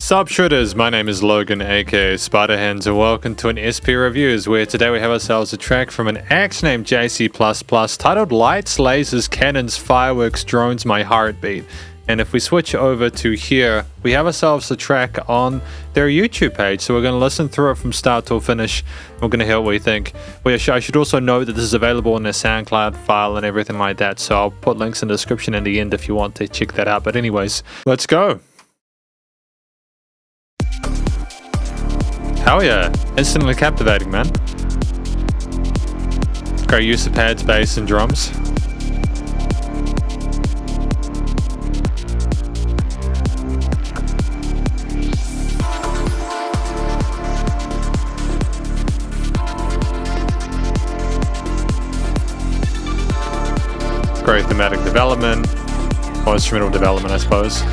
Sup Shredders, my name is Logan aka Spiderhands and welcome to an SP Reviews where today we have ourselves a track from an act named JC++ titled Lights, Lasers, Cannons, Fireworks, Drones, My Heartbeat. And if we switch over to here, we have ourselves a track on their YouTube page, so we're going to listen through it from start to finish. We're going to hear what we think. I should also note that this is available in their SoundCloud file and everything like that, so I'll put links in the description in the end if you want to check that out. But anyways, let's go! Hell yeah, instantly captivating, man. Great use of pads, bass, and drums. Great thematic development, or instrumental development, I suppose.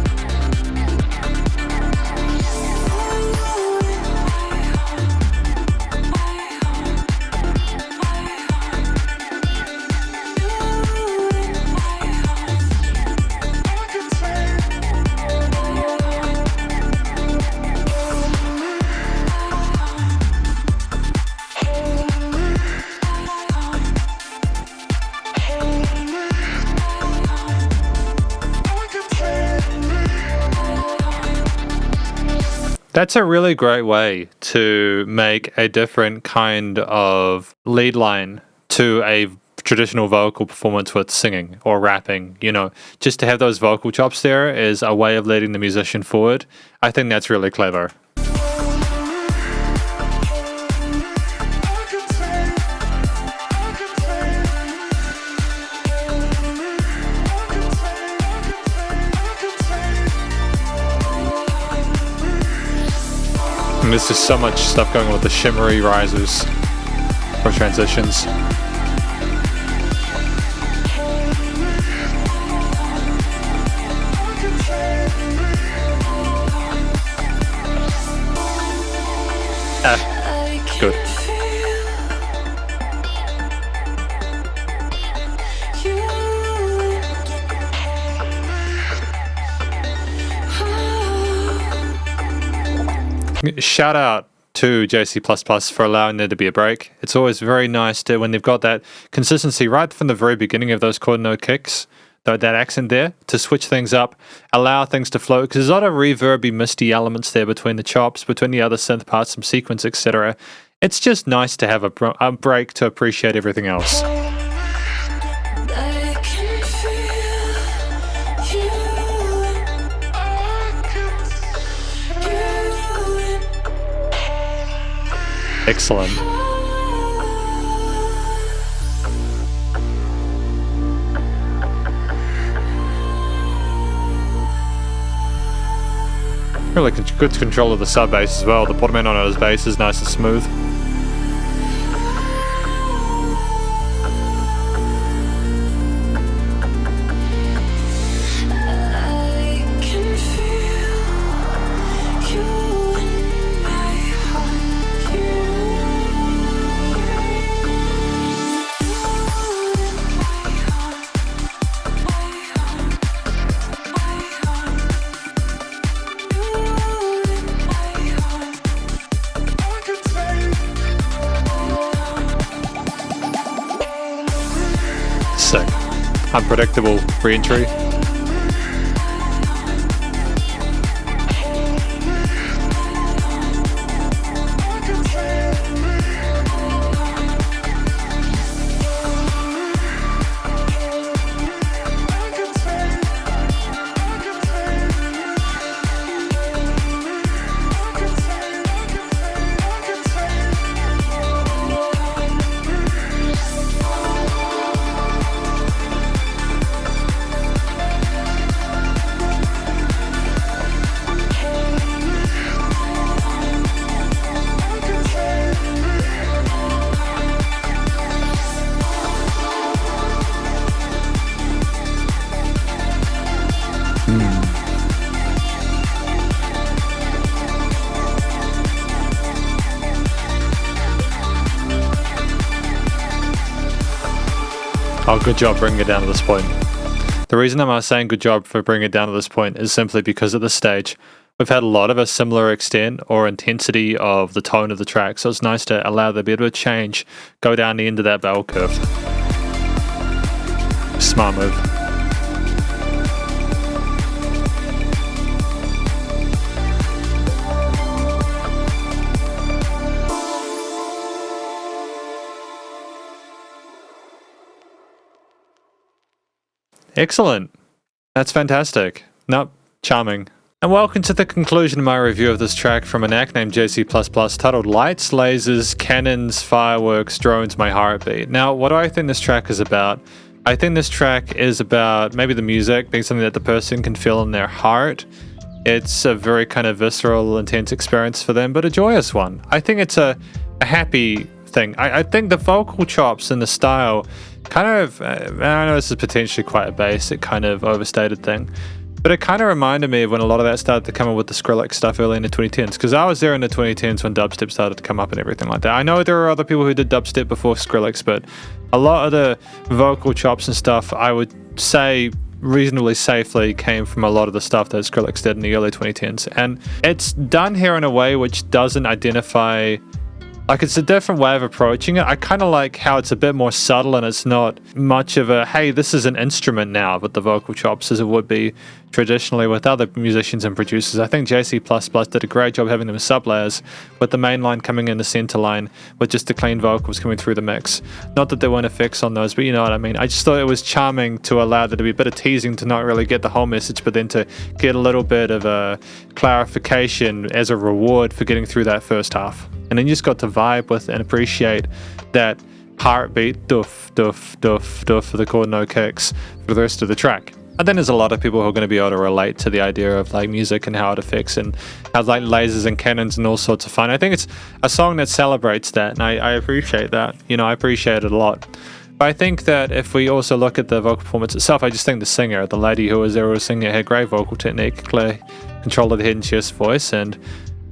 That's a really great way to make a different kind of lead line to a traditional vocal performance with singing or rapping. You know, just to have those vocal chops there is a way of leading the musician forward. I think that's really clever. And there's just so much stuff going on with the shimmery risers or transitions. Good. Shout out to JC++ for allowing there to be a break. It's always very nice to, when they've got that consistency right from the very beginning of those chord note kicks, that accent there, to switch things up, allow things to flow, because there's a lot of reverby, misty elements there between the chops, between the other synth parts, some sequence, etc. It's just nice to have a break to appreciate everything else. Excellent. Really good control of the sub bass as well. The bottom end on his bass is nice and smooth. Sick. Unpredictable re-entry. Oh, good job bringing it down to this point. The reason I'm saying good job for bringing it down to this point is simply because at this stage, we've had a lot of a similar extent or intensity of the tone of the track, so it's nice to allow the bit of a change, go down the end of that bell curve. Smart move. Excellent. That's fantastic. Nope. Charming. And welcome to the conclusion of my review of this track from an act named JC++, titled Lights, Lasers, Cannons, Fireworks, Drones, My Heartbeat. Now, what do I think this track is about? I think this track is about maybe the music being something that the person can feel in their heart. It's a very kind of visceral, intense experience for them, but a joyous one. I think it's a happy thing. I think the vocal chops and the style kind of, I know this is potentially quite a basic kind of overstated thing, but it kind of reminded me of when a lot of that started to come up with the Skrillex stuff early in the 2010s, because I was there in the 2010s when dubstep started to come up and everything like that. I know there are other people who did dubstep before Skrillex, but a lot of the vocal chops and stuff, I would say reasonably safely came from a lot of the stuff that Skrillex did in the early 2010s. And it's done here in a way which doesn't identify, like, it's a different way of approaching it. I kind of like how it's a bit more subtle and it's not much of a, hey, this is an instrument now with the vocal chops as it would be traditionally with other musicians and producers. I think JC++ did a great job having them as sub-layers, with the main line coming in the center line with just the clean vocals coming through the mix. Not that there weren't effects on those, but you know what I mean. I just thought it was charming to allow there to be a bit of teasing to not really get the whole message, but then to get a little bit of a clarification as a reward for getting through that first half. And then you just got to vibe with and appreciate that heartbeat, doof, doof, doof, doof for the chord no kicks for the rest of the track. And then there's a lot of people who are going to be able to relate to the idea of like music and how it affects and how like lasers and cannons and all sorts of fun. I think it's a song that celebrates that, and I appreciate that. You know, I appreciate it a lot. But I think that if we also look at the vocal performance itself, I just think the singer, the lady who was there was singing, had great vocal technique, clear control of the head and chest voice, and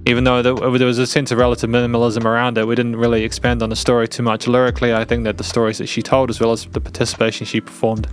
even though there was a sense of relative minimalism around it, we didn't really expand on the story too much lyrically. I think that the stories that she told, as well as the participation she performed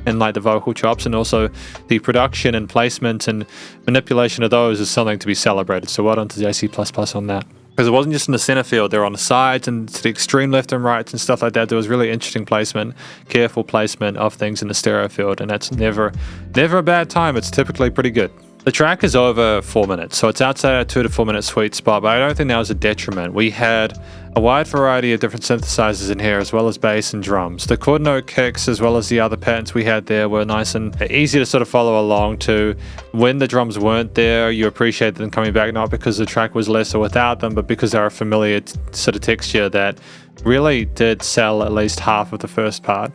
in like the vocal chops and also the production and placement and manipulation of those, is something to be celebrated. So well done to JC++ on that. Because it wasn't just in the center field, they were on the sides and to the extreme left and right and stuff like that. There was really interesting placement, careful placement of things in the stereo field, and that's never a bad time. It's typically pretty good. The track is over 4 minutes, so it's outside our 2 to 4 minute sweet spot, but I don't think that was a detriment. We had a wide variety of different synthesizers in here, as well as bass and drums. The chord note kicks, as well as the other patterns we had there, were nice and easy to sort of follow along to. When the drums weren't there, you appreciated them coming back, not because the track was lesser without them, but because they're a familiar sort of texture that really did sell at least half of the first part.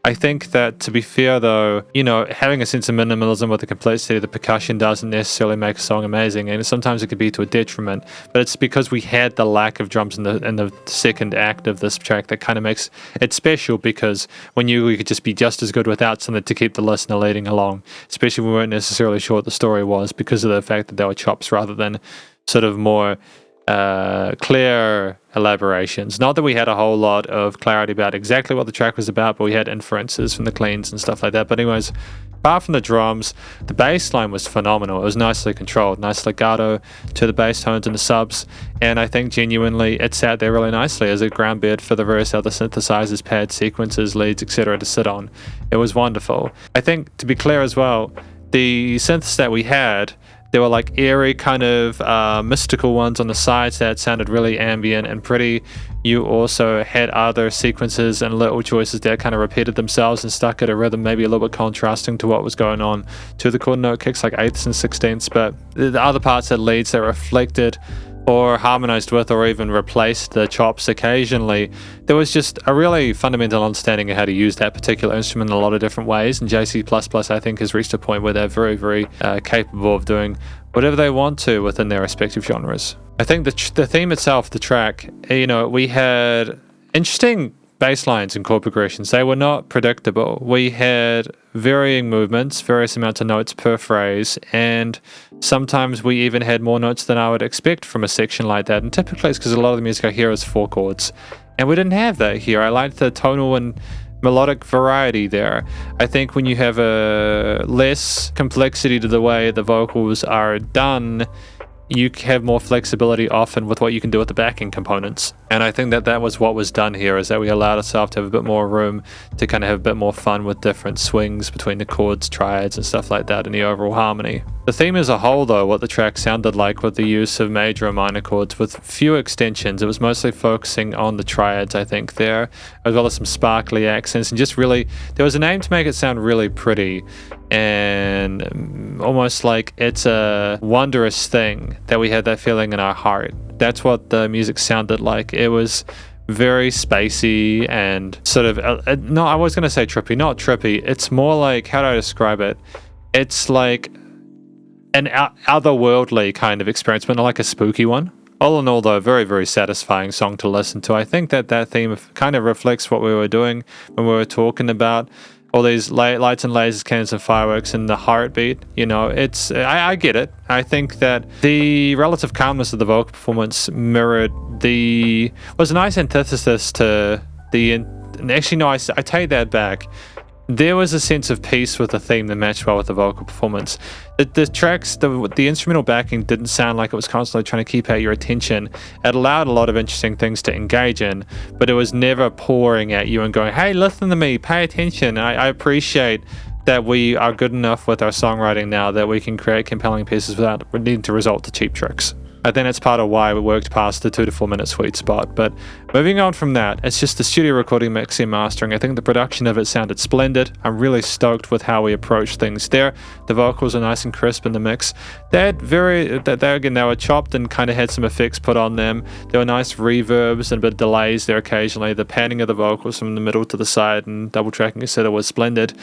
I think that, to be fair though, you know, having a sense of minimalism with the complexity of the percussion doesn't necessarily make a song amazing, and sometimes it could be to a detriment, but it's because we had the lack of drums in the second act of this track that kind of makes it special, because we could just be just as good without something to keep the listener leading along, especially when we weren't necessarily sure what the story was, because of the fact that they were chops rather than sort of more clear elaborations. Not that we had a whole lot of clarity about exactly what the track was about, but we had inferences from the cleans and stuff like that. But anyways, apart from the drums, the bass line was phenomenal. It was nicely controlled, nice legato to the bass tones and the subs, and I think genuinely it sat there really nicely as a ground bed for the various other synthesizers, pads, sequences, leads, etc. to sit on. It was wonderful. I think, to be clear as well, the synths that we had, there were like airy kind of mystical ones on the sides that sounded really ambient and pretty. You also had other sequences and little choices that kind of repeated themselves and stuck at a rhythm maybe a little bit contrasting to what was going on to the chord note kicks, like 8ths and 16ths, but the other parts had leads that reflected or harmonized with or even replaced the chops occasionally. There was just a really fundamental understanding of how to use that particular instrument in a lot of different ways, and JC++ I think has reached a point where they're very, very capable of doing whatever they want to within their respective genres. I think the theme itself, the track, you know, we had interesting bass lines and chord progressions. They were not predictable. We had varying movements, various amounts of notes per phrase, and sometimes we even had more notes than I would expect from a section like that. And typically it's because a lot of the music I hear is 4 chords, and we didn't have that here. I liked the tonal and melodic variety there. I think when you have a less complexity to the way the vocals are done, you have more flexibility often with what you can do with the backing components. And I think that that was what was done here, is that we allowed ourselves to have a bit more room to kind of have a bit more fun with different swings between the chords, triads, and stuff like that in the overall harmony. The theme as a whole, though, what the track sounded like with the use of major and minor chords with few extensions, it was mostly focusing on the triads, I think, there, as well as some sparkly accents, and just really, there was an aim to make it sound really pretty and almost like it's a wondrous thing that we had that feeling in our heart. That's what the music sounded like. It was very spacey and sort of, no, I was going to say trippy, not trippy. It's more like, how do I describe it? It's like an otherworldly kind of experience, but not like a spooky one. All in all, though, very, very satisfying song to listen to. I think that that theme kind of reflects what we were doing when we were talking about all these lights and lasers, cannons and fireworks, and the heartbeat. You know, it's I get it. I think that the relative calmness of the vocal performance was a nice antithesis to the. Actually, no, I take that back. There was a sense of peace with the theme that matched well with the vocal performance. The tracks, the instrumental backing didn't sound like it was constantly trying to keep out your attention. It allowed a lot of interesting things to engage in, but it was never pouring at you and going, hey, listen to me, pay attention. I appreciate that we are good enough with our songwriting now that we can create compelling pieces without needing to resort to cheap tricks. I think that's part of why we worked past the 2 to 4 minute sweet spot. But moving on from that, it's just the studio recording, mixing, and mastering. I think the production of it sounded splendid. I'm really stoked with how we approached things there. The vocals are nice and crisp in the mix. They were chopped and kind of had some effects put on them. There were nice reverbs and a bit of delays there occasionally. The panning of the vocals from the middle to the side and double tracking, etc., was splendid.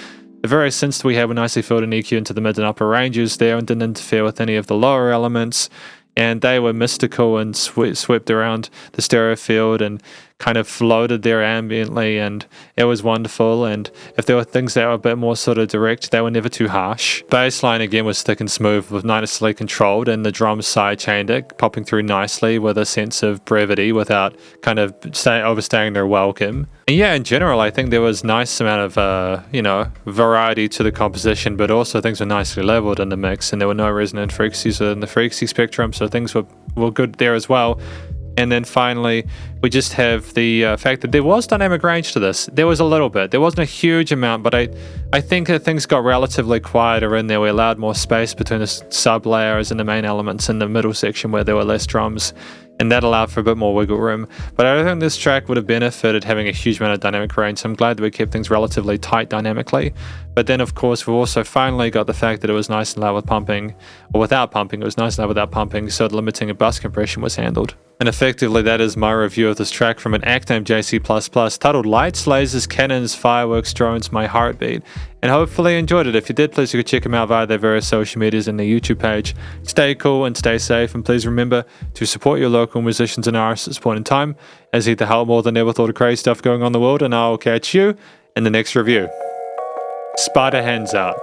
The various synths we had were nicely filled in EQ into the mid and upper ranges there and didn't interfere with any of the lower elements. And they were mystical and swept around the stereo field and kind of floated there ambiently, and it was wonderful. And if there were things that were a bit more sort of direct, they were never too harsh. Bassline again was thick and smooth, was nicely controlled, and the drums side-chained it, popping through nicely with a sense of brevity without kind of overstaying their welcome. And yeah, in general, I think there was nice amount of, variety to the composition, but also things were nicely leveled in the mix, and there were no resonant frequencies within the frequency spectrum, so things were good there as well. And then finally, we just have the fact that there was dynamic range to this. There was a little bit. There wasn't a huge amount, but I think that things got relatively quieter in there. We allowed more space between the sub-layers and the main elements in the middle section where there were less drums, and that allowed for a bit more wiggle room. But I don't think this track would have benefited having a huge amount of dynamic range, so I'm glad that we kept things relatively tight dynamically. But then, of course, we've also finally got the fact that it was nice and loud with pumping, or without pumping. It was nice and loud without pumping, so the limiting of bus compression was handled. And effectively, that is my review of this track from an act named JC++, titled Lights, Lasers, Cannons, Fireworks, Drones, My Heartbeat. And hopefully you enjoyed it. If you did, please you could check them out via their various social medias and their YouTube page. Stay cool and stay safe, and please remember to support your local musicians and artists at this point in time, as they help more than ever with all the crazy stuff going on in the world, and I'll catch you in the next review. Spiderhands out.